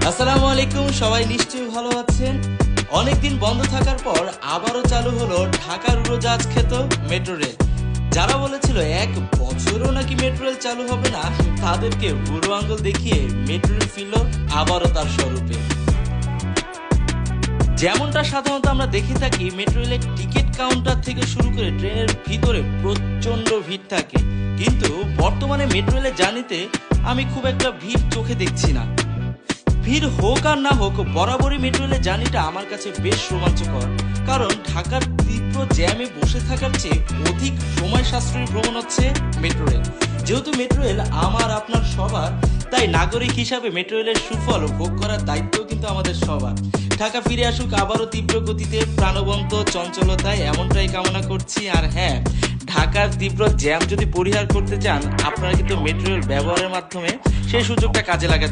আসসালামু আলাইকুম, সবাই নিশ্চয়ই ভালো আছেন। অনেকদিন বন্ধ থাকার পর আবারও চালু হলো ঢাকার উড়োজাহাজ খ্যাত মেট্রো রেল। যারা বলেছিল 1 বছরও নাকি মেট্রো রেল চালু হবে না, তাদেরকে বুড়ো আঙ্গুল দেখিয়ে মেট্রো রেল ফিরল আবারও তার স্বরূপে। যেমনটা সাধারণত আমরা দেখে থাকি, মেট্রো রেলের টিকিট কাউন্টার থেকে শুরু করে ট্রেনের ভিতরে প্রচন্ড ভিড় থাকে, কিন্তু বর্তমানে মেট্রো রেলের জার্নিতে আমি খুব একটা ভিড় চোখে দেখছি না। ভিড় হোক আর না হোক, বরাবরই মেট্রো রেলের জার্নিটা আমার কাছে বেশ রোমাঞ্চকর। কারণ ঢাকার তীব্র জ্যামে বসে থাকার চেয়ে অধিক সময় সাশ্রয়ী ভ্রমণ হচ্ছে মেট্রো রেল। যেহেতু মেট্রো রেল আমার আপনার সবার, তাই নাগরিক হিসাবে মেট্রো রেলের সুফল ভোগ করার দায়িত্ব কিন্তু আমাদের সবার। ঢাকা ফিরে আসুক আবারও তীব্র গতিতে, প্রাণবন্ত চঞ্চলতায়, এমনটাই কামনা করছি। আর হ্যাঁ, ঢাকার তীব্র জ্যাম যদি পরিহার করতে চান, আপনারা কিন্তু মেট্রো রেল ব্যবহারের মাধ্যমে সেই সুযোগটা কাজে লাগাতে